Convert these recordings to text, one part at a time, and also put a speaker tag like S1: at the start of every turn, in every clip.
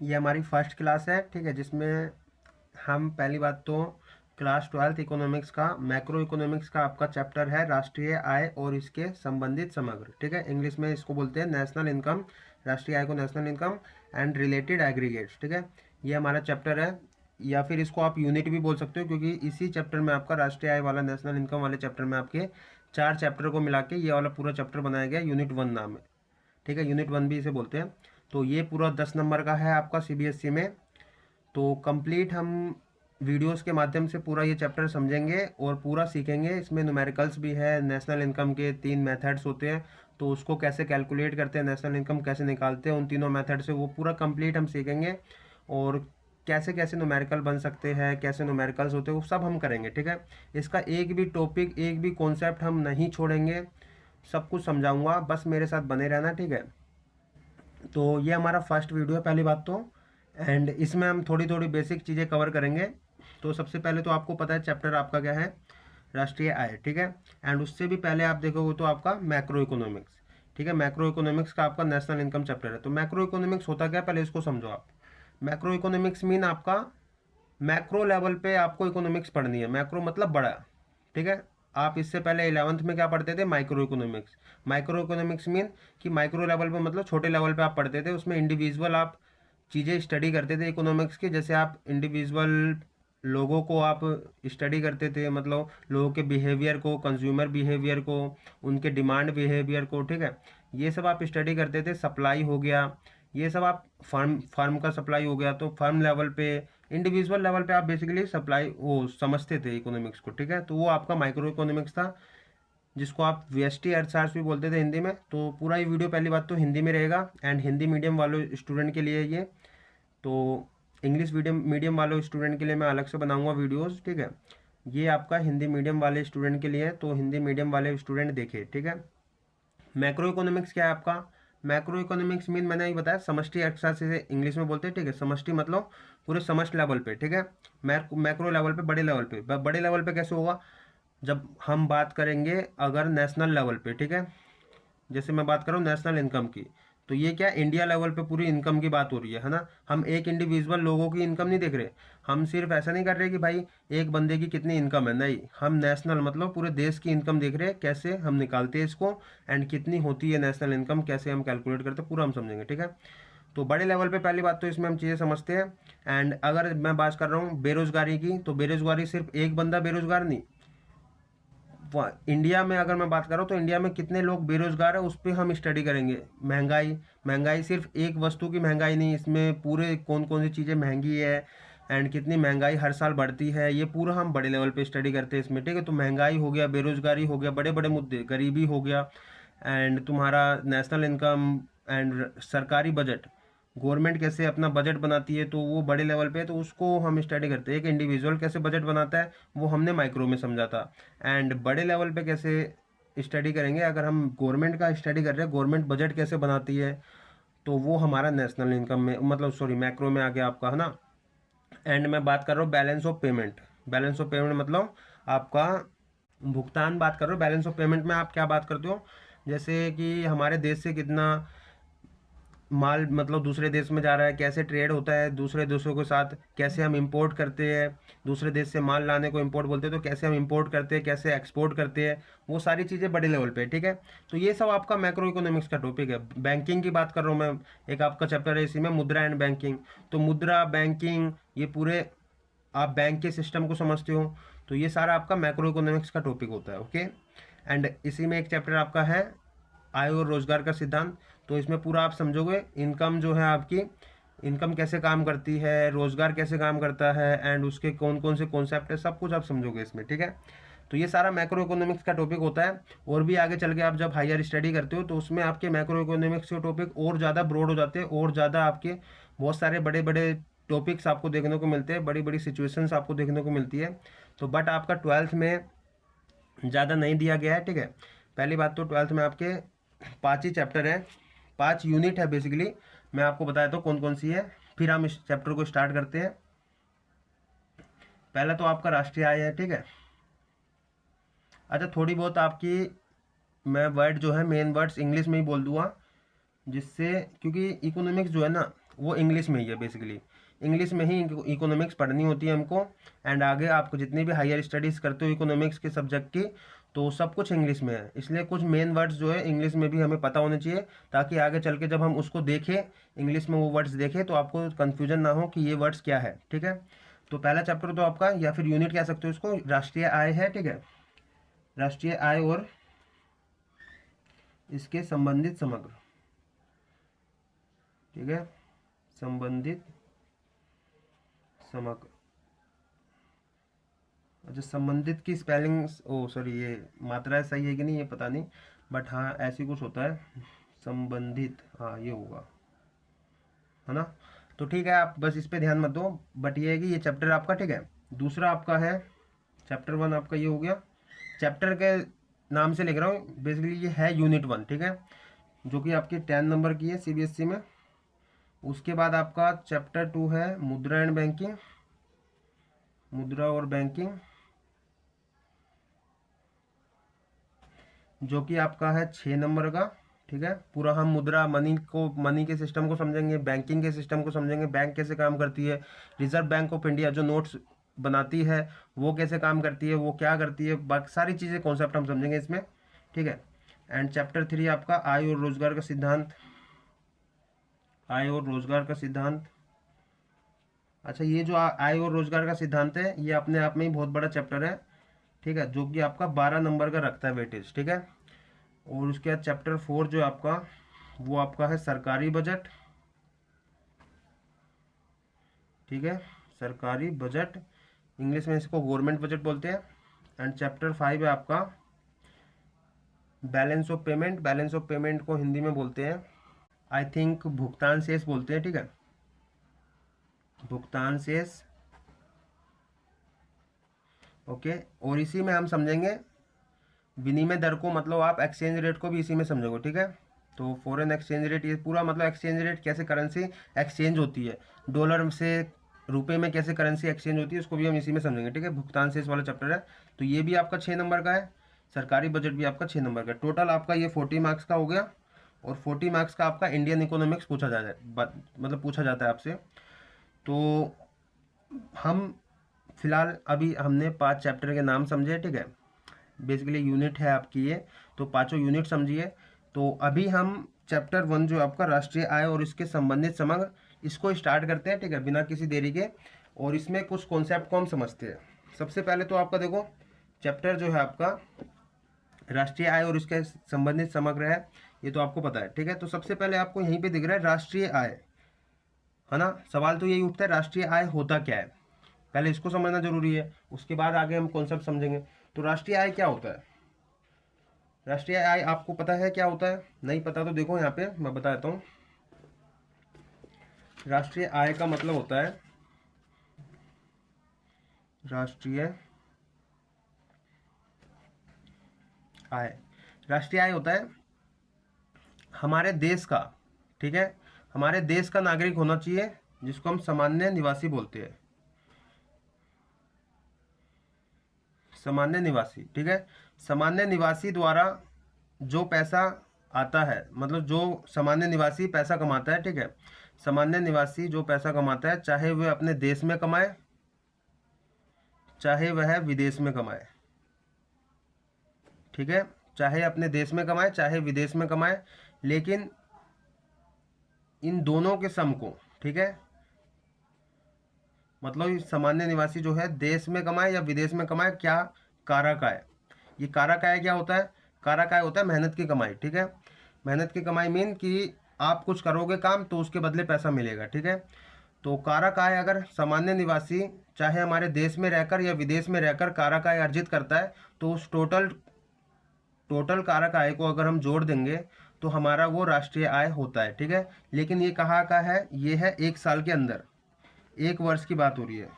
S1: ये हमारी first class है, ठीक है, जिसमें हम पहली बात तो क्लास 12th इकोनॉमिक्स का मैक्रो इकोनॉमिक्स का आपका चैप्टर है राष्ट्रीय आय और इसके संबंधित समग्र, ठीक है, इंग्लिश में इसको बोलते हैं नेशनल इनकम, राष्ट्रीय आय को national income and related aggregates, ठीक है। ये हमारा चैप्टर है, या फिर इसको आप यूनिट भी बोल सकते हो, क्योंकि इसी चैप्टर में आपका राष्ट्रीय आय वाला नेशनल इनकम वाले चैप्टर में आपके 4 चैप्टर को मिला के ये वाला पूरा चैप्टर बनाया गया, यूनिट 1 नाम है, ठीक है, यूनिट 1 भी इसे बोलते हैं। तो ये पूरा 10 नंबर का है आपका सीबीएसई में। तो कंप्लीट हम वीडियोस के माध्यम से पूरा ये चैप्टर समझेंगे और पूरा सीखेंगे। इसमें न्यूमेरिकल्स भी है, नेशनल इनकम के 3 मेथड्स होते हैं, तो उसको कैसे कैलकुलेट करते हैं, नेशनल इनकम कैसे निकालते हैं, उन तीनों मेथड से वो पूरा कंप्लीट हम सीखेंगे। और कैसे कैसे न्यूमेरिकल बन सकते हैं, कैसे न्यूमेरिकल्स होते हैं, वो सब हम करेंगे, ठीक है। इसका एक भी टॉपिक, एक भी कॉन्सेप्ट हम नहीं छोड़ेंगे, सब कुछ समझाऊंगा, बस मेरे साथ बने रहना, ठीक है। तो ये हमारा फर्स्ट वीडियो है पहली बात तो, एंड इसमें हम थोड़ी थोड़ी बेसिक चीज़ें कवर करेंगे। तो सबसे पहले तो आपको पता है चैप्टर आपका क्या है, राष्ट्रीय आय, ठीक है। एंड उससे भी पहले आप देखोगे तो आपका मैक्रो इकोनॉमिक्स, ठीक है, मैक्रो इकोनॉमिक्स का आपका नेशनल इनकम चैप्टर है। तो मैक्रो इकोनॉमिक्स होता क्या है, पहले इसको समझो आप। मैक्रो इकोनॉमिक्स मीन आपका मैक्रो लेवल पे आपको इकोनॉमिक्स पढ़नी है, मैक्रो मतलब बड़ा, ठीक है। आप इससे पहले 11th में क्या पढ़ते थे, micro economics. Micro economics mean कि माइक्रो लेवल पे मतलब छोटे लेवल पे आप पढ़ते थे, उसमें इंडिविजुअल आप चीज़ें स्टडी करते थे इकोनॉमिक्स की, जैसे आप इंडिविजुअल लोगों को आप स्टडी करते थे, मतलब लोगों के बिहेवियर को, कंज्यूमर बिहेवियर को, उनके डिमांड बिहेवियर को, ठीक है, ये सब आप स्टडी करते थे। सप्लाई हो गया, ये सब आप फार्म फार्म का सप्लाई हो गया, तो फार्म लेवल पे, इंडिविजुअल लेवल पे आप बेसिकली सप्लाई वो समझते थे इकोनॉमिक्स को, ठीक है। तो वो आपका माइक्रो इकोनॉमिक्स था, जिसको आप व्यष्टि अर्थशास्त्र भी बोलते थे हिंदी में। तो पूरा ये वीडियो पहली बात तो हिंदी में रहेगा, एंड हिंदी मीडियम वालों स्टूडेंट के लिए ये, तो इंग्लिश मीडियम मीडियम वालों स्टूडेंट के लिए मैं अलग से बनाऊंगा वीडियोस, ठीक है। ये आपका हिंदी मीडियम वाले स्टूडेंट के लिए है, तो हिंदी मीडियम वाले स्टूडेंट देखे, ठीक है। मैक्रो इकोनॉमिक्स क्या है आपका, मैक्रो इकोनॉमिक्स मीन मैंने ये बताया समष्टि अर्थशास्त्र से इंग्लिश में बोलते हैं, ठीक है। समष्टि मतलब पूरे समष्टि लेवल पे, ठीक है। मैक्रो लेवल पे, बड़े लेवल पे, बड़े लेवल पे कैसे होगा, जब हम बात करेंगे अगर नेशनल लेवल पे, ठीक है, जैसे मैं बात कर रहा हूँ नेशनल इनकम की, तो ये क्या इंडिया लेवल पे पूरी इनकम की बात हो रही है ना। हम एक इंडिविजुअल लोगों की इनकम नहीं देख रहे, हम सिर्फ ऐसा नहीं कर रहे कि भाई एक बंदे की कितनी इनकम है, नहीं, हम नेशनल मतलब पूरे देश की इनकम देख रहे हैं, कैसे हम निकालते हैं इसको, एंड कितनी होती है नेशनल इनकम, कैसे हम कैलकुलेट करते हैं, पूरा हम समझेंगे, ठीक है। तो बड़े लेवल पे पहली बात तो इसमें हम चीज़ें समझते हैं। एंड अगर मैं बात कर रहा हूँ बेरोजगारी की, तो बेरोजगारी सिर्फ एक बंदा बेरोजगार नहीं, इंडिया में अगर मैं बात करूँ तो इंडिया में कितने लोग बेरोजगार है उस पर हम स्टडी करेंगे। महंगाई, महंगाई सिर्फ एक वस्तु की महंगाई नहीं, इसमें पूरे कौन कौन सी चीज़ें महंगी है, एंड कितनी महंगाई हर साल बढ़ती है, ये पूरा हम बड़े लेवल पे स्टडी करते हैं इसमें, ठीक है। तो महंगाई हो गया, बेरोजगारी हो गया, बड़े बड़े मुद्दे, गरीबी हो गया, एंड तुम्हारा नेशनल इनकम, एंड सरकारी बजट, गवर्नमेंट कैसे अपना बजट बनाती है, तो वो बड़े लेवल पे है, तो उसको हम स्टडी करते हैं। एक इंडिविजुअल कैसे बजट बनाता है वो हमने माइक्रो में समझा था। एंड बड़े लेवल पे कैसे स्टडी करेंगे, अगर हम गवर्नमेंट का स्टडी कर रहे हैं, गवर्नमेंट बजट कैसे बनाती है, तो वो हमारा नेशनल इनकम में, मतलब सॉरी मैक्रो में आ गया आपका, है ना। एंड मैं बात कर रहा हूँ balance of payment. Balance of payment मतलब आपका भुगतान बात कर रहे हो। बैलेंस ऑफ पेमेंट में आप क्या बात करते हो, जैसे कि हमारे देश से कितना माल मतलब दूसरे देश में जा रहा है, कैसे ट्रेड होता है दूसरे देशों के साथ, कैसे हम इंपोर्ट करते हैं, दूसरे देश से माल लाने को इंपोर्ट बोलते हैं, तो कैसे हम इंपोर्ट करते हैं, कैसे एक्सपोर्ट करते हैं, वो सारी चीज़ें बड़े लेवल पे, ठीक है। तो ये सब आपका मैक्रो इकोनॉमिक्स का टॉपिक है। बैंकिंग की बात कर रहा हूँ मैं, एक आपका चैप्टर है इसी में, मुद्रा एंड बैंकिंग। तो मुद्रा, बैंकिंग, ये पूरे आप बैंक के सिस्टम को समझते हो, तो ये सारा आपका मैक्रो इकोनॉमिक्स का टॉपिक होता है, ओके। एंड इसी में एक चैप्टर आपका है आय और रोजगार का सिद्धांत। तो इसमें पूरा आप समझोगे इनकम जो है आपकी, इनकम कैसे काम करती है, रोजगार कैसे काम करता है, एंड उसके कौन कौन से कॉन्सेप्ट है, सब कुछ आप समझोगे इसमें, ठीक है। तो ये सारा मैक्रो इकोनॉमिक्स का टॉपिक होता है। और भी आगे चल के आप जब हायर स्टडी करते हो तो उसमें आपके मैक्रो इकोनॉमिक्स के टॉपिक और ज़्यादा ब्रॉड हो जाते हैं, और ज़्यादा आपके बहुत सारे बड़े बड़े टॉपिक्स आपको देखने को मिलते हैं, बड़ी बड़ी सिचुएशंस आपको देखने को मिलती है। तो बट आपका 12th में ज़्यादा नहीं दिया गया है, ठीक है। पहली बात तो 12th में आपके 5 ही चैप्टर हैं, 5 यूनिट है बेसिकली। मैं आपको बताया तो कौन कौन सी है, फिर हम इस चैप्टर को स्टार्ट करते हैं। पहला तो आपका राष्ट्रीय आय है, ठीक है। अच्छा, थोड़ी बहुत आपकी मैं वर्ड जो है मेन वर्ड्स इंग्लिश में ही बोल दूंगा, जिससे, क्योंकि इकोनॉमिक्स जो है ना, वो इंग्लिश में ही है बेसिकली। इंग्लिश में ही इकोनॉमिक्स पढ़नी होती है हमको। एंड आगे आपको जितनी भी हायर स्टडीज़ करते हो इकोनॉमिक्स के सब्जेक्ट की, तो सब कुछ इंग्लिश में है। इसलिए कुछ मेन वर्ड्स जो है इंग्लिश में भी हमें पता होने चाहिए, ताकि आगे चल के जब हम उसको देखें इंग्लिश में वो वर्ड्स देखें तो आपको कन्फ्यूजन ना हो कि ये वर्ड्स क्या है। ठीक है, तो पहला चैप्टर तो आपका, या फिर यूनिट कह सकते हो इसको, राष्ट्रीय आय है। ठीक है, राष्ट्रीय आय और इसके संबंधित समग्र। ठीक है, संबंधित समग्र। अच्छा, संबंधित की स्पेलिंग, ओ सॉरी, ये मात्रा सही है कि नहीं ये पता नहीं, बट हाँ ऐसी कुछ होता है, संबंधित, हाँ ये होगा, है ना। तो ठीक है, आप बस इस पे ध्यान मत दो, बट ये है कि ये चैप्टर आपका, ठीक है। दूसरा आपका है चैप्टर 1, आपका ये हो गया। चैप्टर के नाम से लिख रहा हूँ, बेसिकली ये है यूनिट 1, ठीक है, जो कि आपकी 10 नंबर की है CBSE में। उसके बाद आपका चैप्टर 2 है मुद्रा एंड बैंकिंग, मुद्रा और बैंकिंग, जो कि आपका है 6 नंबर का। ठीक है, पूरा हम मुद्रा, मनी के सिस्टम को समझेंगे, बैंकिंग के सिस्टम को समझेंगे, बैंक कैसे काम करती है, रिजर्व बैंक ऑफ इंडिया जो नोट्स बनाती है वो कैसे काम करती है, वो क्या करती है, बाकी सारी चीज़ें कॉन्सेप्ट हम समझेंगे इसमें। ठीक है, एंड चैप्टर 3 आपका आय और रोजगार का सिद्धांत, आय और रोजगार का सिद्धांत। अच्छा, ये जो आय और रोजगार का सिद्धांत है ये अपने आप में ही बहुत बड़ा चैप्टर है। ठीक है, जो कि आपका 12 नंबर का रखता है वेटेज। ठीक है, और उसके बाद चैप्टर 4 जो आपका, वो आपका है सरकारी बजट। ठीक है, सरकारी बजट, इंग्लिश में इसको गवर्नमेंट बजट बोलते हैं। एंड चैप्टर 5 है आपका balance of payment, balance of payment को हिंदी में बोलते हैं आई थिंक भुगतान शेष बोलते हैं। ठीक है, भुगतान शेष। ओके, और इसी में हम समझेंगे विनिमय दर को, मतलब आप एक्सचेंज रेट को भी इसी में समझोगे। ठीक है, तो फॉरेन एक्सचेंज रेट, ये पूरा मतलब एक्सचेंज रेट, कैसे करेंसी एक्सचेंज होती है, डॉलर से रुपए में कैसे करेंसी एक्सचेंज होती है, उसको भी हम इसी में समझेंगे। ठीक है, भुगतान शेष वाला चैप्टर है, तो ये भी आपका 6 नंबर का है। सरकारी बजट भी आपका 6 नंबर का। टोटल आपका ये 40 मार्क्स का हो गया, और 40 मार्क्स का आपका इंडियन इकोनॉमिक्स पूछा जाता है, मतलब पूछा जाता है आपसे। तो हम फिलहाल अभी हमने 5 चैप्टर के नाम समझे। ठीक है, बेसिकली यूनिट है आपकी ये, तो 5 यूनिट समझिए। तो अभी हम चैप्टर 1 जो आपका राष्ट्रीय आय और इसके संबंधित समग्र, इसको स्टार्ट करते हैं। ठीक है, बिना किसी देरी के, और इसमें कुछ कॉन्सेप्ट को हम समझते हैं। सबसे पहले तो आपका देखो, चैप्टर जो है आपका राष्ट्रीय आय और इसके संबंधित समग्र है, ये तो आपको पता है। ठीक है, तो सबसे पहले आपको यहीं पे दिख रहा है राष्ट्रीय आय, है ना। सवाल तो यही उठता है राष्ट्रीय आय होता क्या है, पहले इसको समझना जरूरी है, उसके बाद आगे हम कॉन्सेप्ट समझेंगे। तो राष्ट्रीय आय क्या होता है, राष्ट्रीय आय आपको पता है क्या होता है? नहीं पता तो देखो यहाँ पे मैं बता देता हूँ। राष्ट्रीय आय का मतलब होता है, राष्ट्रीय आय, राष्ट्रीय आय होता है हमारे देश का, ठीक है, हमारे देश का नागरिक होना चाहिए, जिसको हम सामान्य निवासी बोलते हैं, सामान्य निवासी। ठीक है, सामान्य निवासी द्वारा जो पैसा आता है, मतलब जो सामान्य निवासी पैसा कमाता है। ठीक है, सामान्य निवासी जो पैसा कमाता है, चाहे वह अपने देश में कमाए चाहे वह विदेश में कमाए। ठीक है, चाहे अपने देश में कमाए चाहे विदेश में कमाए, लेकिन इन दोनों के सम को, ठीक है, मतलब सामान्य निवासी जो है देश में कमाए या विदेश में कमाए, क्या कारक आय, ये कारक आय क्या होता है? कारक आय होता है मेहनत की कमाई। ठीक है, मेहनत की कमाई मीन कि आप कुछ करोगे काम तो उसके बदले पैसा मिलेगा। ठीक है, तो कारक आय अगर सामान्य निवासी चाहे हमारे देश में रहकर या विदेश में रहकर कारक आय अर्जित करता है, तो उस टोटल कारक आय को अगर हम जोड़ देंगे तो हमारा वो राष्ट्रीय आय होता है। ठीक है, लेकिन ये कहाँ का है? ये है 1 साल के अंदर, 1 वर्ष की बात हो रही है।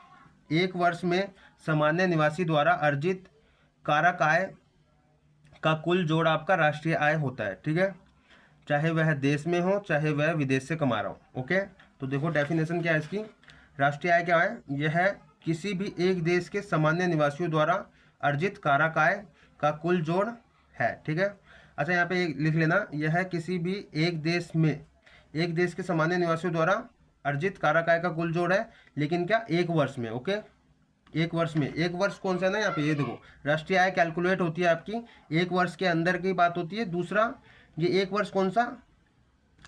S1: 1 वर्ष में सामान्य निवासी द्वारा अर्जित कारक आय का कुल जोड़ आपका राष्ट्रीय आय होता है। ठीक है, चाहे वह देश में हो चाहे वह विदेश से कमा रहा हो। ओके, तो देखो डेफिनेशन क्या है इसकी। राष्ट्रीय आय क्या है? यह है किसी भी एक देश के सामान्य निवासियों द्वारा अर्जित कारक आय का कुल जोड़ है। ठीक है, अच्छा यहाँ पे लिख लेना, यह है किसी भी एक देश के सामान्य निवासियों द्वारा अर्जित कारक आय का कुल जोड़ है, लेकिन क्या एक वर्ष में। ओके, एक वर्ष में। एक वर्ष कौन सा है ना, यहाँ पे ये देखो राष्ट्रीय आय कैलकुलेट होती है आपकी एक वर्ष के अंदर की बात होती है। दूसरा, ये एक वर्ष कौन सा,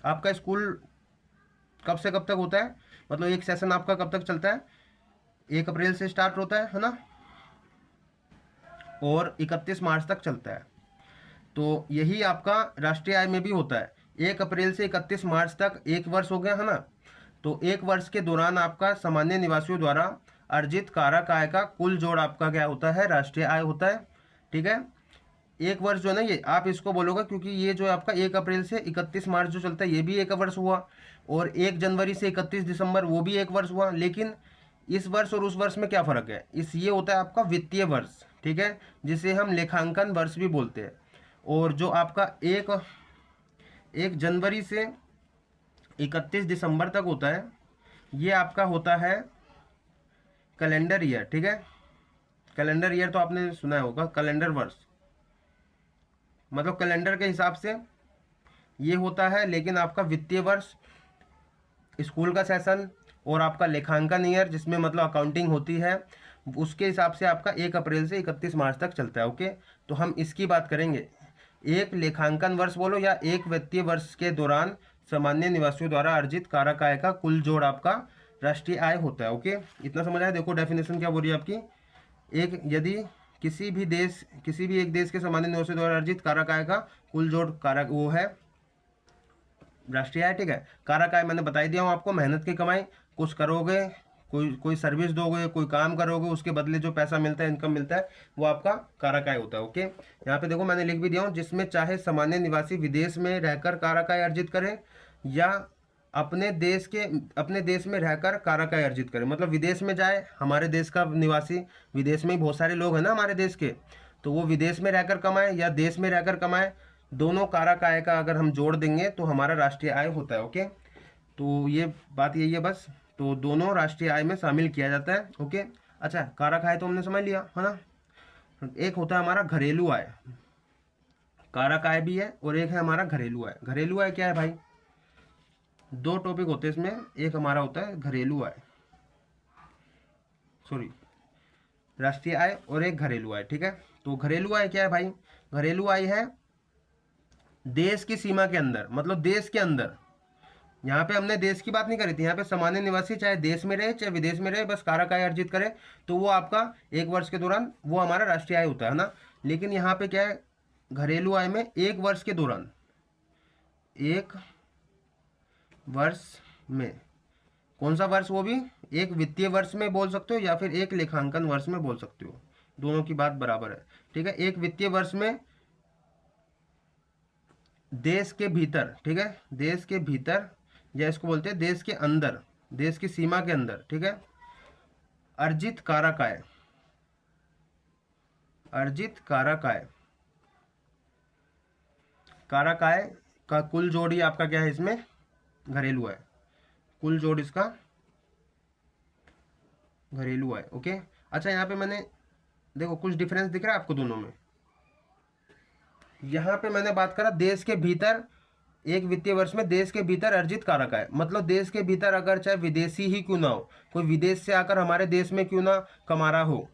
S1: आपका स्कूल कब से कब तक होता है, मतलब एक सेशन आपका कब तक चलता है, 1 अप्रैल से स्टार्ट होता है ना, और 31 मार्च तक चलता है। तो यही आपका राष्ट्रीय आय में भी होता है, 1 अप्रैल से 31 मार्च तक एक वर्ष हो गया है ना। तो एक वर्ष के दौरान आपका सामान्य निवासियों द्वारा अर्जित कारक आय का कुल जोड़ आपका क्या होता है, राष्ट्रीय आय होता है। ठीक है, एक वर्ष जो है ना, ये आप इसको बोलोगे क्योंकि ये जो आपका 1 अप्रैल से 31 मार्च जो चलता है ये भी एक वर्ष हुआ, और 1 जनवरी से 31 दिसंबर वो भी एक वर्ष हुआ। लेकिन इस वर्ष और उस वर्ष में क्या फ़र्क है, ये होता है आपका वित्तीय वर्ष। ठीक है, जिसे हम लेखांकन वर्ष भी बोलते हैं। और जो आपका एक जनवरी से 31 दिसंबर तक होता है, ये आपका होता है कैलेंडर ईयर। ठीक है, कैलेंडर ईयर तो आपने सुना होगा, कैलेंडर वर्ष मतलब कैलेंडर के हिसाब से ये होता है। लेकिन आपका वित्तीय वर्ष, स्कूल का सेशन और आपका लेखांकन ईयर जिसमें मतलब अकाउंटिंग होती है, उसके हिसाब से आपका 1 अप्रैल से 31 मार्च तक चलता है। ओके, तो हम इसकी बात करेंगे। एक लेखांकन वर्ष बोलो या एक वित्तीय वर्ष के दौरान सामान्य निवासियों द्वारा अर्जित कारक आय का कुल जोड़ आपका राष्ट्रीय आय होता है। ओके, इतना समझ आया। देखो डेफिनेशन क्या बोल रही है आपकी, यदि किसी भी एक देश के सामान्य निवासियों द्वारा अर्जित कारक आय का कुल जोड़ कारक वो है राष्ट्रीय आय। ठीक है, कारक आय मैंने बता ही दिया हूँ आपको, मेहनत की कमाई, कुछ करोगे, कोई सर्विस दोगे, कोई काम करोगे, उसके बदले जो पैसा मिलता है, इनकम मिलता है, वो आपका कारक आय होता है। ओके, यहाँ पे देखो मैंने लिख भी दिया हूँ, जिसमें चाहे सामान्य निवासी विदेश में रहकर कारक आय अर्जित करें या अपने देश में रहकर कारक आय अर्जित करें। मतलब विदेश में जाए, हमारे देश का निवासी, विदेश में ही बहुत सारे लोग हैं ना हमारे देश के, तो वो विदेश में रहकर कमाए या देश में रहकर कमाए, दोनों कारक आय का अगर हम जोड़ देंगे तो हमारा राष्ट्रीय आय होता है। ओके, तो ये बात यही है बस, तो दोनों राष्ट्रीय आय में शामिल किया जाता है। ओके, अच्छा कारक आय तो हमने समझ लिया है ना। एक होता है हमारा घरेलू आय, कारक आय भी है और एक है हमारा घरेलू आय। घरेलू आय क्या है भाई, दो टॉपिक होते हैं इसमें, एक हमारा होता है घरेलू आय, राष्ट्रीय आय, और एक घरेलू आय। ठीक है, तो घरेलू आय क्या है भाई, घरेलू आय है देश की सीमा के अंदर, मतलब देश के अंदर। यहाँ पे हमने देश की बात नहीं करी थी, यहाँ पे सामान्य निवासी चाहे देश में रहे चाहे विदेश में रहे, बस कारक आय अर्जित करे तो वो आपका एक वर्ष के दौरान वो हमारा राष्ट्रीय आय होता है ना। लेकिन यहाँ पे क्या है, घरेलू आय में एक वर्ष के दौरान, एक वर्ष में, कौन सा वर्ष, वो भी एक वित्तीय वर्ष में बोल सकते हो या फिर एक लेखांकन वर्ष में बोल सकते हो, दोनों की बात बराबर है। ठीक है, एक वित्तीय वर्ष में देश के भीतर, ठीक है, देश के भीतर या इसको बोलते हैं देश के अंदर, देश की सीमा के अंदर, ठीक है, अर्जित कारक आय, अर्जित कारक आय, कारक आय का कुल जोड़ ही आपका क्या है इसमें, घरेलू आय, कुल जोड़ इसका घरेलू आय। ओके, अच्छा यहाँ पे मैंने देखो कुछ डिफरेंस दिख रहा है आपको दोनों में। यहाँ पे मैंने बात करा देश के भीतर, एक वित्तीय वर्ष में देश के भीतर अर्जित कारक आय, मतलब देश के भीतर अगर चाहे विदेशी ही क्यों ना हो, कोई विदेश से आकर हमारे देश में क्यों ना कमा रहा हो,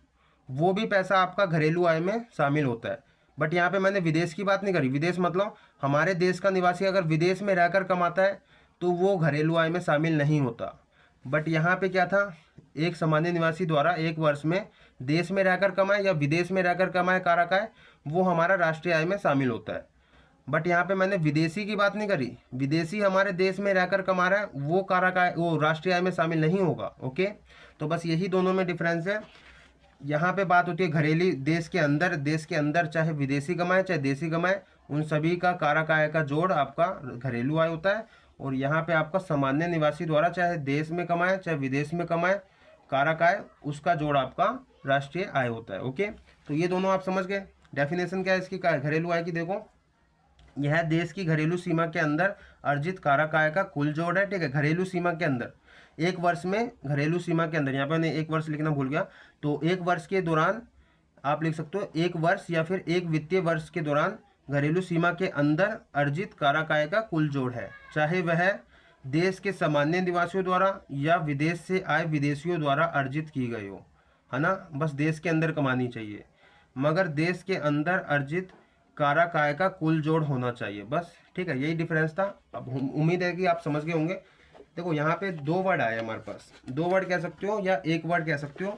S1: वो भी पैसा आपका घरेलू आय में शामिल होता है। बट यहाँ पे मैंने विदेश की बात नहीं करी, विदेश मतलब हमारे देश का निवासी अगर विदेश में रहकर कमाता है तो वो घरेलू आय में शामिल नहीं होता। बट यहाँ पे क्या था, एक सामान्य निवासी द्वारा एक वर्ष में देश में रहकर कमाए या विदेश में रहकर कमाए कारक आय, वो हमारा राष्ट्रीय आय में शामिल होता है। बट यहाँ पे मैंने विदेशी की बात नहीं करी, विदेशी हमारे देश में रहकर कमा रहा है, वो कारक आय, वो राष्ट्रीय आय में शामिल नहीं होगा। ओके, तो बस यही दोनों में डिफरेंस है। यहाँ पे बात होती है घरेलू, देश के अंदर चाहे विदेशी कमाए चाहे देशी कमाए, उन सभी का कारक आय का जोड़ आपका घरेलू आय होता है। और यहाँ पे आपका सामान्य निवासी द्वारा चाहे देश में कमाए चाहे विदेश में कमाए कारक आय, उसका जोड़ आपका राष्ट्रीय आय होता है। ओके, तो ये दोनों आप समझ गए। डेफिनेशन क्या है इसकी, घरेलू आय की, देखो यह देश की घरेलू सीमा के अंदर अर्जित कारक आय का कुल जोड़ है। ठीक है, घरेलू सीमा के अंदर, एक वर्ष में घरेलू सीमा के अंदर, यहाँ पे मैंने एक वर्ष लिखना भूल गया, तो एक वर्ष के दौरान आप लिख सकते हो, एक वर्ष या फिर एक वित्तीय वर्ष के दौरान घरेलू सीमा के अंदर अर्जित कारक आय का कुल जोड़ है, चाहे वह देश के सामान्य निवासियों द्वारा या विदेश से आए विदेशियों द्वारा अर्जित की गई हो, है ना। बस देश के अंदर कमानी चाहिए, मगर देश के अंदर अर्जित कारक आय का कुल जोड़ होना चाहिए, बस। ठीक है, यही डिफरेंस था। अब उम्मीद है कि आप समझ गए होंगे। देखो यहाँ पे दो वर्ड आए हमारे पास, दो वर्ड कह सकते हो या एक वर्ड कह सकते हो,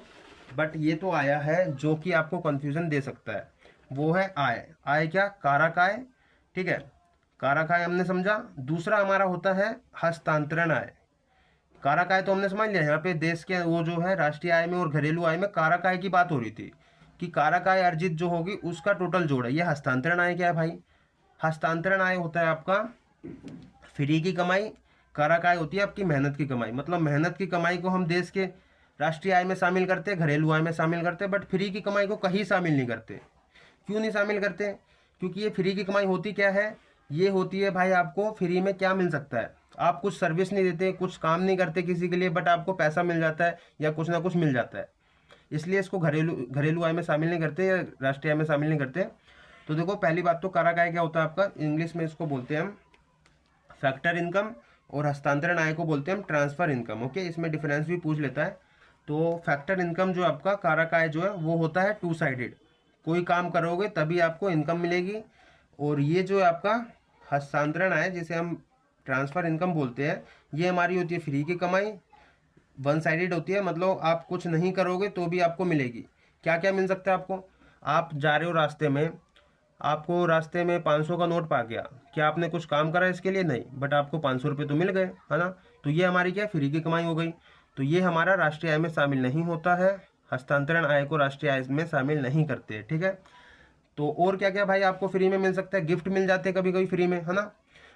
S1: बट ये तो आया है जो कि आपको कंफ्यूजन दे सकता है, वो है आय। आय क्या? कारक आय। ठीक है, कारक आय हमने समझा। दूसरा हमारा होता है हस्तांतरण आय। कारक आय तो हमने समझ लिया, यहाँ पे देश के वो जो है राष्ट्रीय आय में और घरेलू आय में कारक आय की बात हो रही थी कि कारक आय अर्जित जो होगी उसका टोटल जोड़ है। ये हस्तांतरण आय क्या है भाई? हस्तांतरण आय होता है आपका फ्री की कमाई। कारक आय होती है आपकी मेहनत की कमाई। मतलब मेहनत की कमाई को हम देश के राष्ट्रीय आय में शामिल करते हैं, घरेलू आय में शामिल करते हैं, बट फ्री की कमाई को कहीं शामिल नहीं करते। क्यों नहीं शामिल करते? क्योंकि ये फ्री की कमाई होती क्या है? ये होती है भाई, आपको फ्री में क्या मिल सकता है? आप कुछ सर्विस नहीं देते, कुछ काम नहीं करते किसी के लिए, बट आपको पैसा मिल जाता है या कुछ ना कुछ मिल जाता है। इसलिए इसको घरेलू घरेलू आय में शामिल नहीं करते या राष्ट्रीय आय में शामिल नहीं करते। तो देखो, पहली बात तो कारक आय क्या होता है आपका? इंग्लिश में इसको बोलते हैं हम फैक्टर इनकम, और हस्तांतरण आय को बोलते हैं हम ट्रांसफर इनकम। ओके, इसमें डिफरेंस भी पूछ लेता है। तो फैक्टर इनकम जो आपका कारक आय जो है वो होता है टू साइडेड। कोई काम करोगे तभी आपको इनकम मिलेगी। और ये जो है आपका हस्तांतरण आय, जिसे हम ट्रांसफर इनकम बोलते हैं, ये हमारी होती है फ्री की कमाई, वन साइडेड होती है। मतलब आप कुछ नहीं करोगे तो भी आपको मिलेगी। क्या क्या मिल सकता है आपको? आप जा रहे हो रास्ते में, आपको रास्ते में 500 का नोट पा गया, क्या आपने कुछ काम करा इसके लिए? नहीं, बट आपको 500 रुपये तो मिल गए, है ना। तो ये हमारी क्या? फ्री की कमाई हो गई। तो ये हमारा राष्ट्रीय आय में शामिल नहीं होता है। हस्तांतरण आय को राष्ट्रीय आय में शामिल नहीं करते। ठीक है, तो और क्या क्या भाई आपको फ्री में मिल सकता है? गिफ्ट मिल जाते हैं कभी कभी फ्री में, है ना।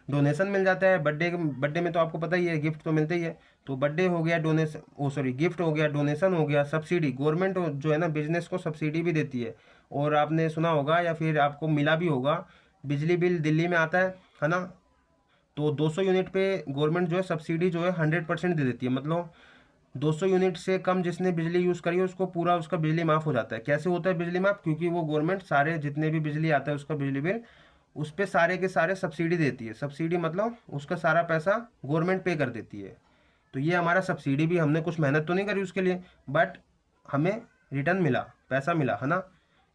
S1: डोनेशन मिल जाता है। बर्थडे में तो आपको पता ही है गिफ्ट तो मिलते ही है। तो बर्थडे हो गया, डोनेशन, ओ सॉरी, गिफ्ट हो गया, डोनेशन हो गया, सब्सिडी। गवर्नमेंट जो है ना बिजनेस को सब्सिडी भी देती है। और आपने सुना होगा या फिर आपको मिला भी होगा, बिजली बिल दिल्ली में आता है ना। तो 200 यूनिट पे गवर्नमेंट जो है सब्सिडी जो है 100% दे देती है। मतलब 200 यूनिट से कम जिसने बिजली यूज़ करी है उसको पूरा उसका बिजली माफ़ हो जाता है। कैसे होता है बिजली माफ़? क्योंकि वो गवर्नमेंट सारे जितने भी बिजली आता है उसका बिजली बिल, उस पर सारे के सारे सब्सिडी देती है। सब्सिडी मतलब उसका सारा पैसा गवर्नमेंट पे कर देती है। तो ये हमारा सब्सिडी भी, हमने कुछ मेहनत तो नहीं करी उसके लिए, बट हमें रिटर्न मिला, पैसा मिला, है ना।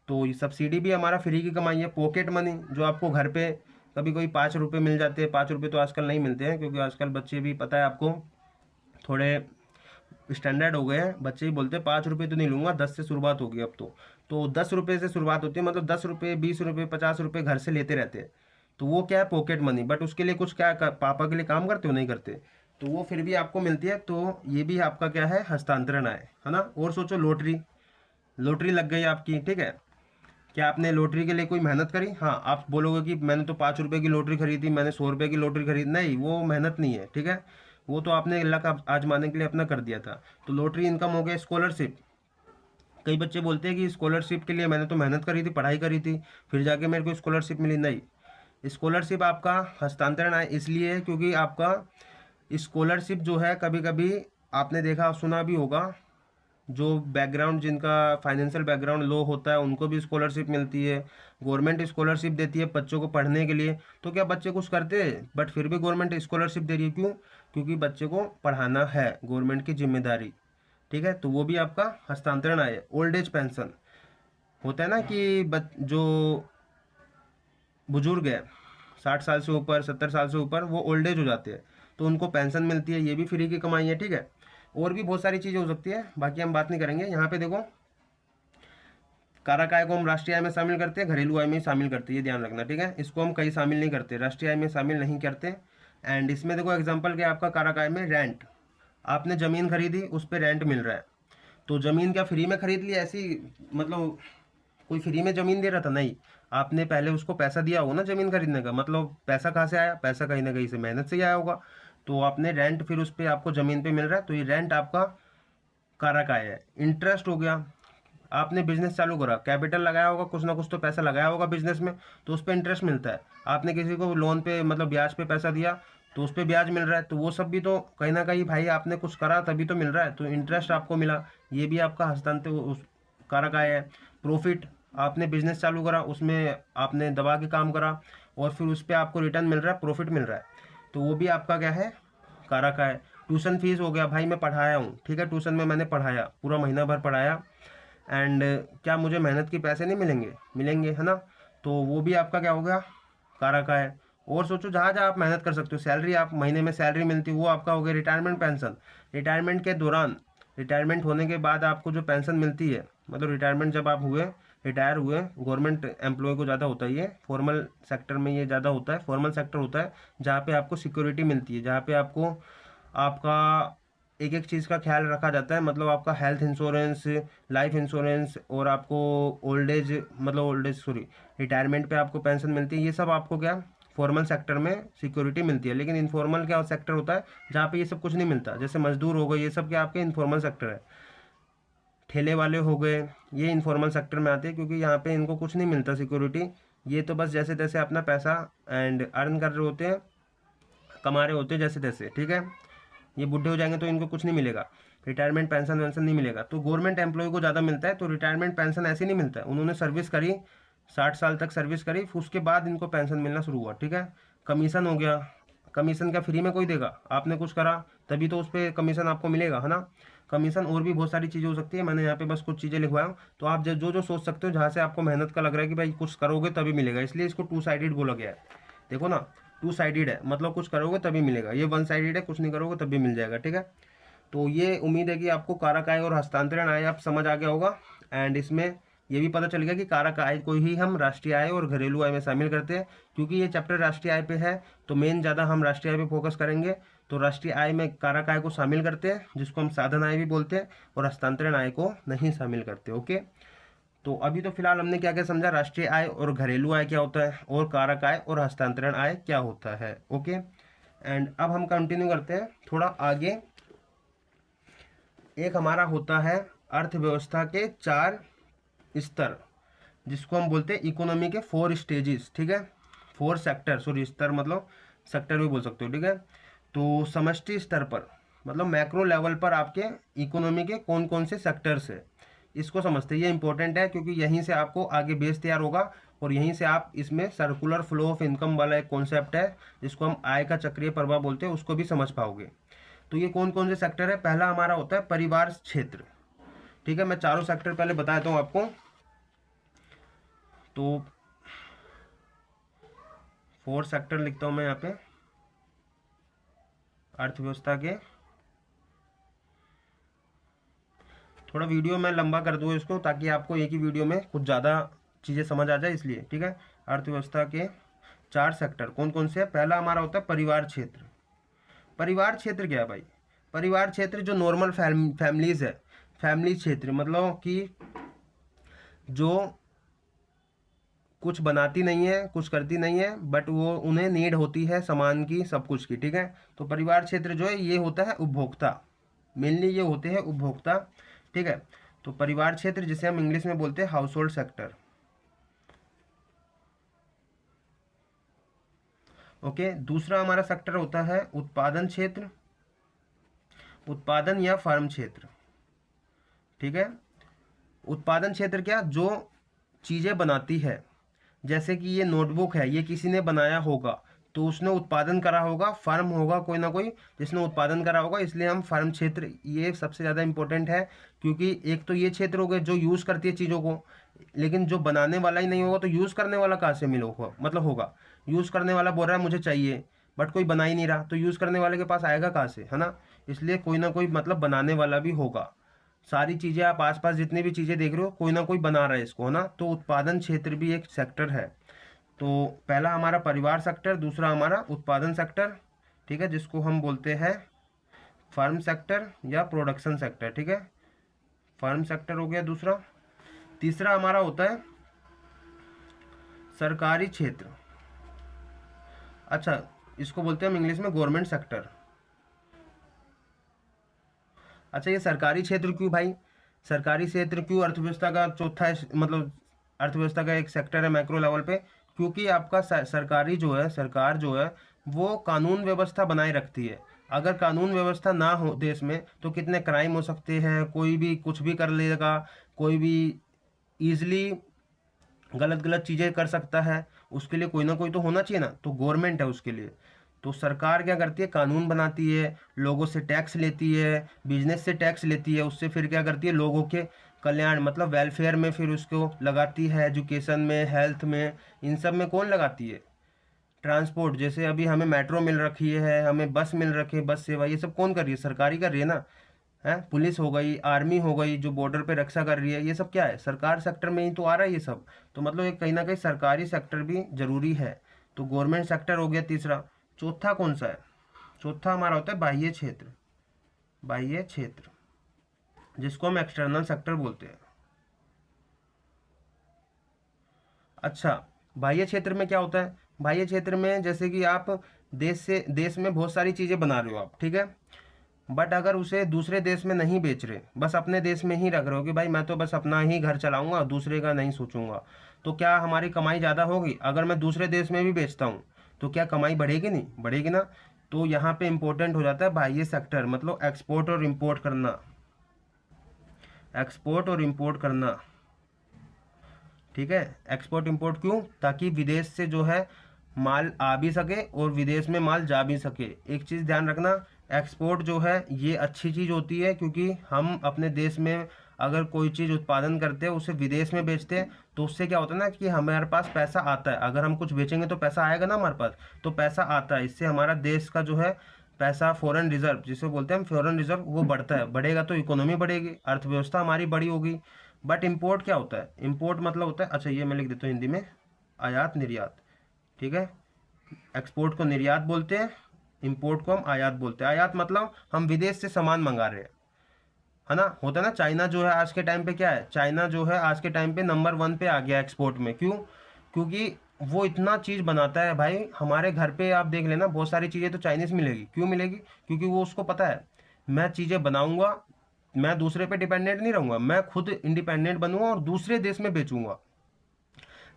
S1: तो ये सब्सिडी भी हमारा फ्री की कमाई है। पॉकेट मनी जो आपको घर पे कभी कोई 5 रुपये मिल जाते हैं। 5 रुपये तो आजकल नहीं मिलते हैं, क्योंकि आजकल बच्चे भी, पता है आपको, थोड़े स्टैंडर्ड हो गए हैं। बच्चे ही बोलते हैं 5 रुपये तो नहीं लूँगा, 10 से शुरुआत होगी अब तो 10 रुपये से शुरुआत होती है। मतलब 10 रुपये, 20 रुपये, 50 रुपये घर से लेते रहते हैं। तो वो क्या है? Pocket money. बट उसके लिए कुछ क्या पापा के लिए काम करते हो? नहीं करते। तो वो फिर भी आपको मिलती है। तो ये भी आपका क्या है? हस्तांतरण आय, है ना। और सोचो, लॉटरी, लॉटरी लग गई आपकी, ठीक है। क्या आपने लॉटरी के लिए कोई मेहनत करी? हाँ, आप बोलोगे कि मैंने तो 5 रुपये की लॉटरी खरीदी, मैंने 100 रुपये की लॉटरी खरीदी। नहीं, वो मेहनत नहीं है, ठीक है। वो तो आपने लक आजमाने के लिए अपना कर दिया था। तो लॉटरी इनकम हो गया। स्कॉलरशिप, कई बच्चे बोलते हैं कि स्कॉलरशिप के लिए मैंने तो मेहनत करी थी, पढ़ाई करी थी, फिर जाके मेरे को स्कॉलरशिप मिली। नहीं, स्कॉलरशिप आपका हस्तांतरण आय इसलिए है क्योंकि आपका स्कॉलरशिप जो है, कभी कभी आपने देखा सुना भी होगा, जो बैकग्राउंड, जिनका फाइनेंशियल बैकग्राउंड लो होता है उनको भी स्कॉलरशिप मिलती है। गवर्नमेंट स्कॉलरशिप देती है बच्चों को पढ़ने के लिए। तो क्या बच्चे कुछ करते हैं, बट फिर भी गवर्नमेंट स्कॉलरशिप दे रही है। क्यों? क्योंकि बच्चे को पढ़ाना है, गवर्नमेंट की जिम्मेदारी। ठीक है, तो वो भी आपका हस्तांतरण आय है। ओल्ड एज पेंशन होता है ना कि जो बुजुर्ग है 60 साल से ऊपर, 70 साल से ऊपर, वो ओल्ड एज हो जाते हैं तो उनको पेंशन मिलती है। ये भी फ्री की कमाई है, ठीक है। और भी बहुत सारी चीज़ें हो सकती है, बाकी हम बात नहीं करेंगे। यहाँ पे देखो, कारक आय को हम राष्ट्रीय आय में शामिल करते हैं, घरेलू आय में शामिल करते हैं, ये ध्यान रखना, ठीक है। इसको हम कहीं शामिल नहीं करते, राष्ट्रीय आय में शामिल नहीं करते। एंड इसमें देखो एग्जाम्पल क्या आपका कारक आय में? रेंट। आपने ज़मीन खरीदी, उस पर रेंट मिल रहा है। तो ज़मीन क्या फ्री में खरीद ली ऐसी? मतलब कोई फ्री में ज़मीन दे रहा था? नहीं, आपने पहले उसको पैसा दिया होगा ना ज़मीन खरीदने का। मतलब पैसा कहाँ से आया? पैसा कहीं ना कहीं से मेहनत से ही आया होगा। तो आपने रेंट, फिर उस पर आपको ज़मीन पे मिल रहा है, तो ये रेंट आपका कारक आय है। इंटरेस्ट हो गया, आपने बिजनेस चालू करा, कैपिटल लगाया होगा, कुछ ना कुछ तो पैसा लगाया होगा बिजनेस में, तो उस पर इंटरेस्ट मिलता है। आपने किसी को लोन पे, मतलब ब्याज पे पैसा दिया, तो उस पर ब्याज मिल रहा है। तो वो सब भी तो कहीं ना कहीं भाई आपने कुछ करा तभी तो मिल रहा है, तो इंटरेस्ट आपको मिला, ये भी आपका हस्तांतरण कारक आय है। प्रॉफिट, आपने बिजनेस चालू करा, उसमें आपने दबा के काम करा और फिर उस पर आपको रिटर्न मिल रहा है, प्रॉफिट मिल रहा है, तो वो भी आपका क्या है? काराकाय। ट्यूशन फीस हो गया, भाई मैं पढ़ाया हूँ, ठीक है, ट्यूशन में मैंने पढ़ाया, पूरा महीना भर पढ़ाया, एंड क्या मुझे मेहनत के पैसे नहीं मिलेंगे? मिलेंगे, है ना। तो वो भी आपका क्या हो गया? काराकाय। और सोचो जहाँ जहाँ आप मेहनत कर सकते हो, सैलरी, आप महीने में सैलरी मिलती है, वो आपका हो गया रिटायरमेंट पेंशन। रिटायरमेंट के दौरान, रिटायरमेंट होने के बाद आपको जो पेंशन मिलती है, मतलब रिटायरमेंट जब आप हुए, रिटायर हुए, गवर्नमेंट एम्प्लॉय को ज़्यादा होता है ये, फॉर्मल सेक्टर में ये ज़्यादा होता है, फॉर्मल सेक्टर होता है जहाँ पे आपको सिक्योरिटी मिलती है, जहाँ पे आपको आपका एक एक चीज़ का ख्याल रखा जाता है, मतलब आपका हेल्थ इंश्योरेंस, लाइफ इंश्योरेंस, और आपको ओल्ड एज, मतलब ओल्ड एज सॉरी, रिटायरमेंट पे आपको पेंशन मिलती है, ये सब आपको क्या फॉर्मल सेक्टर में सिक्योरिटी मिलती है। लेकिन इनफॉर्मल क्या सेक्टर होता है जहाँ पे ये सब कुछ नहीं मिलता, जैसे मजदूर हो गए, ये सब क्या आपके इनफॉर्मल सेक्टर है। ठेले वाले हो गए, ये इनफॉर्मल सेक्टर में आते हैं, क्योंकि यहाँ पे इनको कुछ नहीं मिलता सिक्योरिटी, ये तो बस जैसे तैसे अपना पैसा एंड अर्न कर रहे होते हैं, कमा रहे होते हैं जैसे तैसे, ठीक है। ये बूढ़े हो जाएंगे तो इनको कुछ नहीं मिलेगा, रिटायरमेंट पेंशन वेंशन नहीं मिलेगा। तो गवर्नमेंट एम्प्लॉय को ज़्यादा मिलता है, तो रिटायरमेंट पेंशन ऐसे नहीं मिलता है, उन्होंने सर्विस करी, 60 साल तक सर्विस करी, फिर उसके बाद इनको पेंशन मिलना शुरू हुआ, ठीक है। कमीशन हो गया, कमीशन क्या फ्री में कोई देगा? आपने कुछ करा तभी तो उस पर कमीशन आपको मिलेगा, है ना। कमीशन और भी बहुत सारी चीज़ें हो सकती है, मैंने यहाँ पे बस कुछ चीज़ें लिखवाया हूँ, तो आप जो जो सोच सकते हो जहाँ से आपको मेहनत का लग रहा है कि भाई कुछ करोगे तभी मिलेगा, इसलिए इसको 2 साइडेड बोला गया है। देखो ना, 2 साइडेड है, मतलब कुछ करोगे तभी मिलेगा, ये 1 साइडेड है, कुछ नहीं करोगे तभी मिल जाएगा, ठीक है। तो ये उम्मीद है कि आपको कारक आय और हस्तांतरण आय आप समझ आ गया होगा, एंड इसमें ये भी पता चल गया कि कारक आय को ही हम राष्ट्रीय आय और घरेलू आय में शामिल करते हैं, क्योंकि ये चैप्टर राष्ट्रीय आय पे है, तो मेन ज़्यादा हम राष्ट्रीय आय पे फोकस करेंगे। तो राष्ट्रीय आय में कारक आय को शामिल करते हैं, जिसको हम साधन आय भी बोलते हैं, और हस्तांतरण आय को नहीं शामिल करते। ओके, तो अभी तो फिलहाल हमने क्या क्या समझा, राष्ट्रीय आय और घरेलू आय क्या होता है, और कारक आय और हस्तांतरण आय क्या होता है। ओके, एंड अब हम कंटिन्यू करते हैं थोड़ा आगे। एक हमारा होता है अर्थव्यवस्था के 4 स्तर, जिसको हम बोलते हैं इकोनॉमी के 4 स्टेजेस, ठीक है, 4 सेक्टर, सॉरी स्तर मतलब सेक्टर भी बोल सकते हो, ठीक है। तो समष्टि स्तर पर, मतलब मैक्रो लेवल पर आपके इकोनॉमी के कौन कौन से सेक्टर्स है, इसको समझते हैं। ये इंपॉर्टेंट है क्योंकि यहीं से आपको आगे बेस तैयार होगा, और यहीं से आप इसमें सर्कुलर फ्लो ऑफ इनकम वाला एक कॉन्सेप्ट है, जिसको हम आय का चक्रीय प्रभाव बोलते हैं, उसको भी समझ पाओगे। तो ये कौन कौन से सेक्टर है? पहला हमारा होता है परिवार क्षेत्र, ठीक है। मैं चारों सेक्टर पहले बता देता हूँ आपको। तो 4 सेक्टर लिखता हूँ मैं यहाँ पे अर्थव्यवस्था के। थोड़ा वीडियो मैं लंबा कर दूँ इसको, ताकि आपको एक ही वीडियो में कुछ ज़्यादा चीज़ें समझ आ जाए, इसलिए, ठीक है। अर्थव्यवस्था के 4 सेक्टर कौन कौन से हैं? पहला हमारा होता है परिवार क्षेत्र। परिवार क्षेत्र क्या है भाई? परिवार क्षेत्र जो नॉर्मल फैमिलीज है, फैमिली क्षेत्र, मतलब कि जो कुछ बनाती नहीं है, कुछ करती नहीं है, बट वो उन्हें नीड होती है सामान की, सब कुछ की, ठीक है। तो परिवार क्षेत्र जो है ये होता है उपभोक्ता, मेनली ये होते हैं उपभोक्ता, ठीक है। तो परिवार क्षेत्र जिसे हम इंग्लिश में बोलते हैं हाउस होल्ड सेक्टर। ओके, दूसरा हमारा सेक्टर होता है उत्पादन क्षेत्र, उत्पादन या फार्म क्षेत्र, ठीक है। उत्पादन क्षेत्र क्या? जो चीज़ें बनाती है, जैसे कि ये नोटबुक है, ये किसी ने बनाया होगा, तो उसने उत्पादन करा होगा, फर्म होगा कोई ना कोई जिसने उत्पादन करा होगा, इसलिए हम फर्म क्षेत्र, ये सबसे ज़्यादा इंपॉर्टेंट है, क्योंकि एक तो ये क्षेत्र हो गए जो यूज़ करती है चीज़ों को, लेकिन जो बनाने वाला ही नहीं होगा तो यूज़ करने वाला कहाँ से मिलेगा, मतलब होगा। यूज़ करने वाला बोल रहा है मुझे चाहिए, बट कोई बना ही नहीं रहा, तो यूज़ करने वाले के पास आएगा कहाँ से, है ना। इसलिए कोई ना कोई मतलब बनाने वाला भी होगा। सारी चीज़ें आप आसपास जितनी भी चीज़ें देख रहे हो, कोई ना कोई बना रहा है इसको, है ना। तो उत्पादन क्षेत्र भी एक सेक्टर है। तो पहला हमारा परिवार सेक्टर, दूसरा हमारा उत्पादन सेक्टर, ठीक है, जिसको हम बोलते हैं फार्म सेक्टर या प्रोडक्शन सेक्टर, ठीक है। फार्म सेक्टर हो गया दूसरा। तीसरा हमारा होता है सरकारी क्षेत्र, अच्छा, इसको बोलते हैं हम इंग्लिश में गवर्नमेंट सेक्टर। अच्छा, ये सरकारी क्षेत्र क्यों भाई? सरकारी क्षेत्र क्यों अर्थव्यवस्था का चौथा, मतलब अर्थव्यवस्था का एक सेक्टर है मैक्रो लेवल पे? क्योंकि आपका सरकारी जो है, सरकार जो है वो कानून व्यवस्था बनाए रखती है। अगर कानून व्यवस्था ना हो देश में तो कितने क्राइम हो सकते हैं, कोई भी कुछ भी कर लेगा, कोई भी ईजिली गलत गलत चीज़ें कर सकता है, उसके लिए कोई ना कोई तो होना चाहिए ना, तो गवर्नमेंट है उसके लिए। तो सरकार क्या करती है, कानून बनाती है, लोगों से टैक्स लेती है, बिजनेस से टैक्स लेती है, उससे फिर क्या करती है, लोगों के कल्याण मतलब वेलफेयर में फिर उसको लगाती है, एजुकेशन में, हेल्थ में, इन सब में कौन लगाती है, ट्रांसपोर्ट। जैसे अभी हमें मेट्रो मिल रखी है, हमें बस मिल रखी है, बस सेवा, ये सब कौन कर रही है, सरकारी कर रही है ना। है, पुलिस हो गई, आर्मी हो गई जो बॉर्डर पे रक्षा कर रही है, ये सब क्या है, सरकार सेक्टर में ही तो आ रहा है ये सब। तो मतलब ये कहीं ना कहीं सरकारी सेक्टर भी जरूरी है। तो गवर्नमेंट सेक्टर हो गया तीसरा। चौथा कौन सा है, चौथा हमारा होता है बाह्य क्षेत्र। बाह्य क्षेत्र जिसको हम एक्सटर्नल सेक्टर बोलते हैं। अच्छा, बाह्य क्षेत्र में क्या होता है, बाह्य क्षेत्र में जैसे कि आप देश में बहुत सारी चीज़ें बना रहे हो आप, ठीक है, बट अगर उसे दूसरे देश में नहीं बेच रहे, बस अपने देश में ही रख रहे हो कि भाई मैं तो बस अपना ही घर चलाऊंगा, दूसरे का नहीं सोचूंगा, तो क्या हमारी कमाई ज़्यादा होगी। अगर मैं दूसरे देश में भी बेचता हूँ तो क्या कमाई बढ़ेगी, नहीं बढ़ेगी ना। तो यहाँ पे इंपॉर्टेंट हो जाता है बाह्य सेक्टर, मतलब एक्सपोर्ट और इम्पोर्ट करना, एक्सपोर्ट और इम्पोर्ट करना, ठीक है। एक्सपोर्ट इंपोर्ट क्यों, ताकि विदेश से जो है माल आ भी सके और विदेश में माल जा भी सके। एक चीज़ ध्यान रखना, एक्सपोर्ट जो है ये अच्छी चीज़ होती है, क्योंकि हम अपने देश में अगर कोई चीज़ उत्पादन करते हैं उसे विदेश में बेचते हैं, तो उससे क्या होता है ना कि हमारे पास पैसा आता है। अगर हम कुछ बेचेंगे तो पैसा आएगा ना हमारे पास, तो पैसा आता है, इससे हमारा देश का जो है पैसा, फॉरेन रिजर्व जिसे बोलते हैं हम, फॉरेन रिजर्व, वो बढ़ता है, बढ़ेगा तो इकोनॉमी बढ़ेगी, अर्थव्यवस्था हमारी बड़ी होगी। बट इम्पोर्ट क्या होता है, इम्पोर्ट मतलब होता है, अच्छा ये मैं लिख देता हूँ हिंदी में, आयात निर्यात, ठीक है। एक्सपोर्ट को निर्यात बोलते हैं, इम्पोर्ट को हम आयात बोलते हैं। आयात मतलब हम विदेश से सामान मंगा रहे हैं, है ना। होता है ना, चाइना जो है आज के टाइम पे क्या है, चाइना जो है आज के टाइम पे नंबर 1 पे आ गया एक्सपोर्ट में। क्यों, क्योंकि वो इतना चीज़ बनाता है भाई। हमारे घर पे आप देख लेना, बहुत सारी चीज़ें तो चाइनीज़ मिलेगी। क्यों मिलेगी, क्योंकि वो उसको पता है मैं चीज़ें बनाऊंगा, मैं दूसरे पे डिपेंडेंट नहीं रहूंगा, मैं खुद इंडिपेंडेंट बनूंगा और दूसरे देश में बेचूंगा।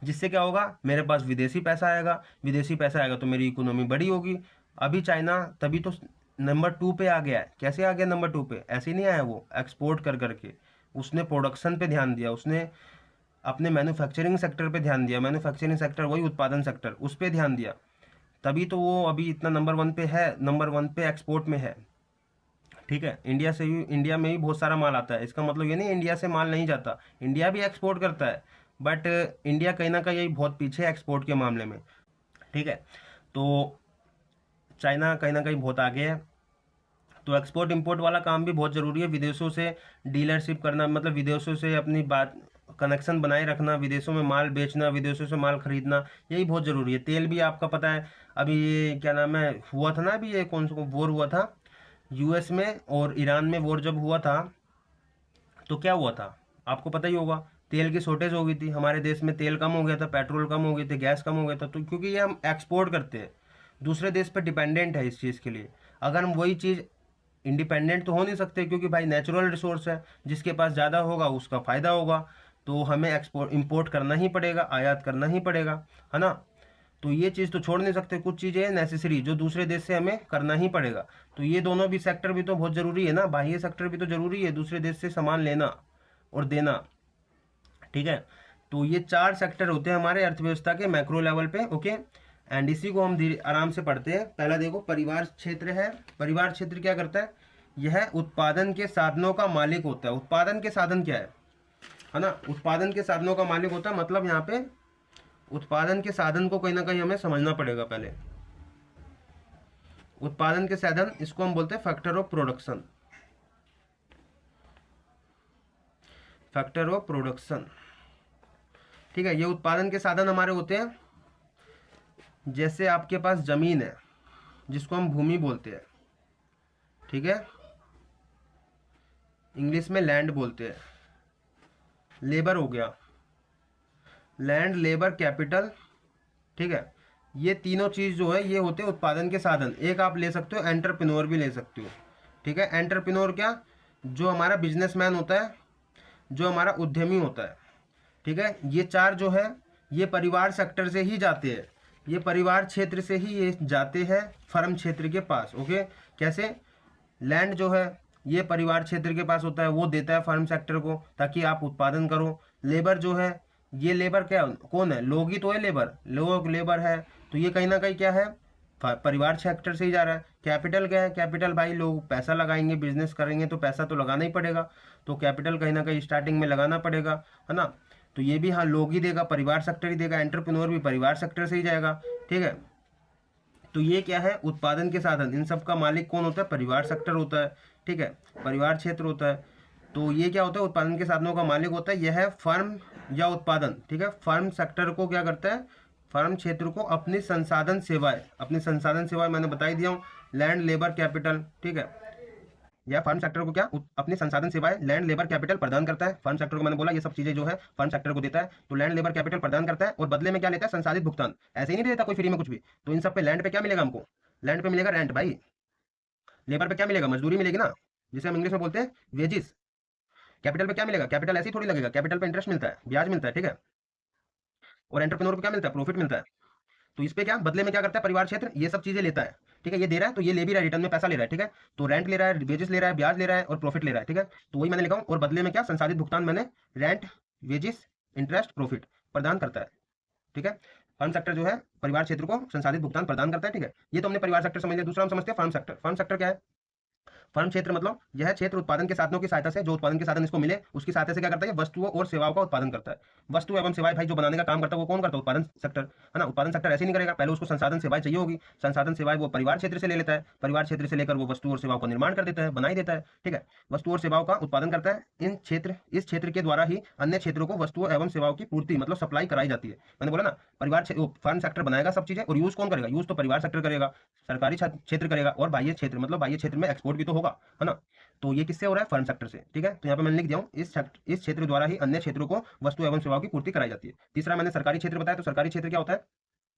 S1: जिससे क्या होगा, मेरे पास विदेशी पैसा आएगा, विदेशी पैसा आएगा तो मेरी इकोनॉमी बड़ी होगी। अभी चाइना तभी तो नंबर 2 पे आ गया है। कैसे आ गया नंबर 2 पे, ऐसे नहीं आया, वो एक्सपोर्ट कर करके उसने प्रोडक्शन पे ध्यान दिया, उसने अपने मैन्युफैक्चरिंग सेक्टर पे ध्यान दिया। मैन्युफैक्चरिंग सेक्टर वही उत्पादन सेक्टर, उस पर ध्यान दिया, तभी तो वो अभी इतना नंबर 1 पे है, नंबर 1 पे एक्सपोर्ट में है, ठीक है। इंडिया में भी बहुत सारा माल आता है। इसका मतलब ये नहीं इंडिया से माल नहीं जाता, इंडिया भी एक्सपोर्ट करता है, बट इंडिया कहीं ना कहीं बहुत पीछे है एक्सपोर्ट के मामले में, ठीक है। तो चाइना कहीं ना कहीं बहुत आगे है। तो एक्सपोर्ट इंपोर्ट वाला काम भी बहुत ज़रूरी है। विदेशों से डीलरशिप करना, मतलब विदेशों से अपनी बात, कनेक्शन बनाए रखना, विदेशों में माल बेचना, विदेशों से माल खरीदना, यही बहुत ज़रूरी है। तेल भी आपका पता है, अभी ये क्या नाम है, हुआ था ना, अभी ये कौन सा वॉर हुआ था यूएस में और ईरान में। वॉर जब हुआ था तो क्या हुआ था, आपको पता ही होगा, तेल की शॉर्टेज हो गई थी, हमारे देश में तेल कम हो गया था, पेट्रोल कम हो गए थे, गैस कम हो गया था। तो क्योंकि ये हम एक्सपोर्ट करते हैं, दूसरे देश पर डिपेंडेंट है इस चीज़ के लिए। अगर हम वही चीज़, इंडिपेंडेंट तो हो नहीं सकते, क्योंकि भाई नेचुरल रिसोर्स है, जिसके पास ज़्यादा होगा उसका फ़ायदा होगा, तो हमें एक्सपोर्ट इंपोर्ट करना ही पड़ेगा, आयात करना ही पड़ेगा, है ना। तो ये चीज़ तो छोड़ नहीं सकते, कुछ चीज़ें नेसेसरी जो दूसरे देश से हमें करना ही पड़ेगा। तो ये दोनों भी सेक्टर भी तो बहुत ज़रूरी है ना, बाह्य सेक्टर भी तो ज़रूरी है, दूसरे देश से सामान लेना और देना, ठीक है। तो ये 4 सेक्टर होते हैं हमारे अर्थव्यवस्था के मैक्रो लेवल पे, ओके। एंड इसी को हम धीरे आराम से पढ़ते हैं। पहला देखो, परिवार क्षेत्र है। परिवार क्षेत्र क्या करता है, यह उत्पादन के साधनों का मालिक होता है। उत्पादन के साधन क्या है ना, उत्पादन के साधनों का मालिक होता है। मतलब यहाँ पे उत्पादन के साधन को कहीं ना कहीं हमें समझना पड़ेगा पहले। उत्पादन के साधन, इसको हम बोलते हैं factor of production, factor of production, ठीक है। ये उत्पादन के साधन हमारे होते हैं। जैसे आपके पास जमीन है जिसको हम भूमि बोलते हैं, ठीक है, इंग्लिश में लैंड बोलते हैं। लेबर हो गया, लैंड, लेबर, कैपिटल, ठीक है। ये तीनों चीज़ जो है ये होते हैं उत्पादन के साधन। एक आप ले सकते हो एंटरप्रेन्योर भी ले सकते हो, ठीक है। एंटरप्रेन्योर क्या, जो हमारा बिजनेसमैन होता है, जो हमारा उद्यमी होता है, ठीक है। ये 4 जो है ये परिवार सेक्टर से ही जाते हैं, ये परिवार क्षेत्र से ही ये जाते हैं फर्म क्षेत्र के पास, ओके। कैसे, लैंड जो है ये परिवार क्षेत्र के पास होता है, वो देता है फर्म सेक्टर को ताकि आप उत्पादन करो। लेबर जो है, ये लेबर क्या कौन है, लोग ही तो है लेबर, लोग लेबर है, तो ये कहीं ना कहीं क्या है, परिवार सेक्टर से ही जा रहा है। कैपिटल क्या है? कैपिटल भाई लोग पैसा लगाएंगे, बिजनेस करेंगे तो पैसा तो लगाना ही पड़ेगा, तो कैपिटल कहीं ना कहीं स्टार्टिंग में लगाना पड़ेगा, है ना। तो ये भी हाँ लोग ही देगा, परिवार सेक्टर ही देगा, एंटरप्रेन्योर भी परिवार सेक्टर से ही जाएगा, ठीक है। तो ये क्या है? उत्पादन के साधन, इन सब का मालिक कौन होता है? परिवार सेक्टर होता है, ठीक है, परिवार क्षेत्र होता है। तो ये क्या होता है? उत्पादन के साधनों का मालिक होता है, यह है फर्म या उत्पादन, ठीक है। फर्म सेक्टर को क्या करता है? फर्म क्षेत्र को अपनी संसाधन सेवाएं, अपनी संसाधन सेवाएं मैंने बता ही दिया हूँ, लैंड लेबर कैपिटल, ठीक है। या फर्म सेक्टर को क्या अपनी संसाधन सेवाएं लैंड लेबर कैपिटल प्रदान करता है। फर्म सेक्टर को मैंने बोला ये सब चीजें जो है फर्म सेक्टर को देता है, तो लैंड लेबर कैपिटल प्रदान करता है और बदले में क्या लेता है? संसाधित भुगतान। ऐसे ही नहीं देता कोई फ्री में कुछ भी। तो इन सब पे लैंड पे क्या मिलेगा हमको? लैंड पे मिलेगा रेंट भाई। लेबर पे क्या मिलेगा? मजदूरी मिलेगी ना, जिसे हम इंग्लिश में बोलते हैं वेजिस। कैपिटल पे क्या मिलेगा? कैपिटल ऐसे ही थोड़ी लगेगा, कैपिटल पे इंटरेस्ट मिलता है, ब्याज मिलता है, ठीक है। और एंटरप्रेन्योर को क्या मिलता है? प्रॉफिट मिलता है। तो इस पे क्या बदले में क्या करता है? परिवार क्षेत्र ये सब चीजें लेता है, ठीक है। ये दे रहा है तो ये ले भी रहा है, रिटर्न में पैसा ले रहा है, ठीक है। तो रेंट ले रहा है, वेजेस ले रहा है, ब्याज ले रहा है और प्रॉफिट ले रहा है, ठीक है। तो वही मैंने लिखा हूं, और बदले में क्या? संसाधित भुगतान मैंने रेंट, वेजेस, इंटरेस्ट, प्रॉफिट प्रदान करता है, ठीक है। फर्म सेक्टर जो है परिवार क्षेत्र को संसाधित भुगतान प्रदान करता है, ठीक है। ये तो हमने परिवार सेक्टर समझ लिया। दूसरा हम समझते हैं फर्म सेक्टर। फर्म सेक्टर क्या है? फर्म क्षेत्र मतलब यह क्षेत्र उत्पादन के साधनों की सहायता से, जो उत्पादन के साधन इसको मिले उसकी सहायता से क्या करता है? वस्तुओं और सेवाओं का उत्पादन करता है। वस्तु एवं सेवाएं भाई जो बनाने का काम करता है वो कौन करता है? उत्पादन सेक्टर, है ना। उत्पादन सेक्टर ऐसे नहीं करेगा, पहले उसको संसाधन सेवाएं चाहिए होगी, संसाधन सेवाएं वो परिवार क्षेत्र से ले लेता है, परिवार क्षेत्र से लेकर वो वस्तु और सेवाओं का निर्माण कर देता है, बनाई देता है, ठीक है। वस्तु और सेवाओं का उत्पादन करता है। इस क्षेत्र के द्वारा ही अन्य क्षेत्रों को वस्तुओं एवं सेवाओं की पूर्ति मतलब सप्लाई कराई जाती है। मैंने बोला ना परिवार फर्म सेक्टर बनाएगा सब चीजें, और यूज कौन करेगा? यूज तो परिवार सेक्टर करेगा, सरकारी क्षेत्र करेगा, और बाह्य क्षेत्र मतलब बाह्य क्षेत्र में एक्सपोर्ट भी तो होगा, है ना। तो ये किससे हो रहा है? फर्म सेक्टर से, ठीक है। तो यहाँ पे मैंने लिख दिया हूँ इस क्षेत्र द्वारा ही अन्य क्षेत्रों को वस्तु एवं सेवाओं की पूर्ति कराई जाती है। तीसरा मैंने सरकारी क्षेत्र बताया। तो सरकारी क्षेत्र क्या होता है?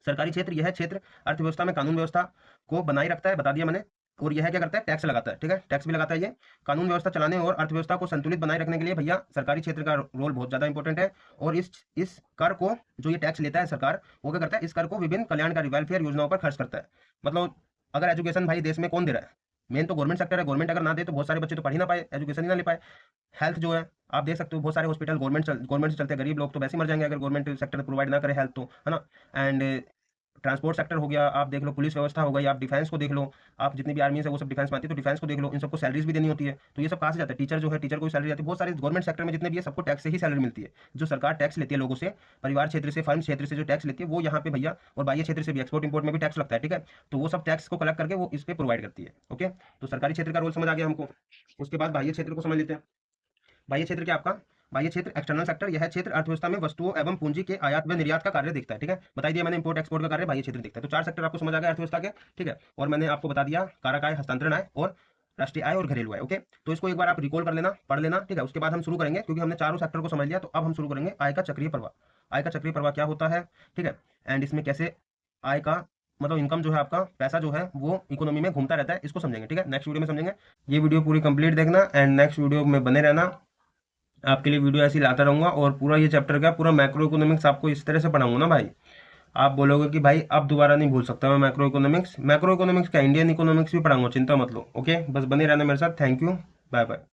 S1: सरकारी क्षेत्र यह क्षेत्र अर्थव्यवस्था में कानून व्यवस्था को बनाए रखता है, बता दिया मैंने। और यह क्या करता है? टैक्स लगाता है, ठीक है, टैक्स भी लगाता है। ये कानून व्यवस्था चलाने और अर्थव्यवस्था को संतुलित बनाए रखने के लिए भैया सरकारी क्षेत्र का रोल बहुत ज्यादा इंपॉर्टेंट है। और इस कर को, जो ये टैक्स लेता है सरकार, वो क्या करता है? इस कर को विभिन्न कल्याणकारी वेलफेयर योजनाओं पर खर्च करता है। मतलब अगर एजुकेशन भाई देश में कौन दे रहा है? मेन तो गवर्नमेंट सेक्टर है। गवर्नमेंट अगर ना दे तो बहुत सारे बच्चे तो पढ़ ही ना पाए, एजुकेशन ही ना ले पाए। हेल्थ जो है आप देख सकते हो, बहुत सारे हॉस्पिटल गवर्नमेंट से चलते हैं, गरीब लोग तो वैसे ही मर जाएंगे अगर गवर्नमेंट सेक्टर प्रोवाइड ना करे हेल्थ, तो है ना। एंड ट्रांसपोर्ट सेक्टर हो गया, आप देख लो, पुलिस व्यवस्था हो गई, आप डिफेंस को देख लो, आप जितनी भी आर्मी है वो सब डिफेंस में आती है, तो डिफेंस को देख लो, इन सबको सैलरीज भी देनी होती है। तो ये सब कहाँ से जाता है? टीचर जो है, टीचर को सैलरी जाती है। बहुत सारे गवर्नमेंट सेक्टर में जितने भी है सबको टैक्स से ही सैलरी मिलती है। जो सरकार टैक्स लेती है लोगों से, परिवार क्षेत्र से, फर्म क्षेत्र से जो टैक्स लेती है वो यहाँ पे भैया, और बाह्य क्षेत्र से भी, एक्सपोर्ट इंपोर्ट में भी टैक्स लगता है, ठीक है। तो वो सब टैक्स को कलेक्ट करके वो इस पे प्रोवाइड करती है, ओके। तो सरकारी क्षेत्र का रोल समझ आ गया हमको। उसके बाद बाह्य क्षेत्र को समझ लेते हैं। बाह्य क्षेत्र क्या आपका? बाह्य क्षेत्र एक्सटर्नल सेक्टर, यह क्षेत्र अर्थव्यवस्था में वस्तुओं एवं पूंजी के आयात व निर्यात का कार्य देखता है, ठीक है। बताई दिया मैंने, इंपोर्ट एक्सपोर्ट का कार्य बाह्य क्षेत्र देखता है। तो 4 सेक्टर आपको समझ आ गया अर्थव्यवस्था के, ठीक है। और मैंने आपको बता दिया कारक आय, हस्तांतरण आय और राष्ट्रीय आय और घरेलू आय, ओके। तो इसको एक बार आप रिकॉल कर लेना, पढ़ लेना, ठीक है। उसके बाद हम शुरू करेंगे, क्योंकि हमने चारों सेक्टर को समझ लिया, तो अब हम शुरू करेंगे आय का चक्रीय प्रवाह। आय का चक्रीय प्रवाह क्या होता है, ठीक है। एंड इसमें कैसे आय का मतलब इनकम जो है, आपका पैसा जो है वो इकोनॉमी में घूमता रहता है, इसको समझेंगे, ठीक है। नेक्स्ट वीडियो में समझेंगे। ये वीडियो पूरी कंप्लीट देखना एंड नेक्स्ट वीडियो में बने रहना। आपके लिए वीडियो ऐसी लाता रहूंगा, और पूरा ये चैप्टर का पूरा मैक्रो इकोनॉमिक्स आपको इस तरह से पढ़ाऊंगा ना भाई, आप बोलोगे कि भाई अब दोबारा नहीं भूल सकता मैं मैक्रो इकोनॉमिक्स। मैक्रो इकोनॉमिक्स का इंडियन इकोनॉमिक्स भी पढ़ाऊंगा, चिंता मत लो, ओके। बस बने रहना मेरे साथ। Thank you, bye bye.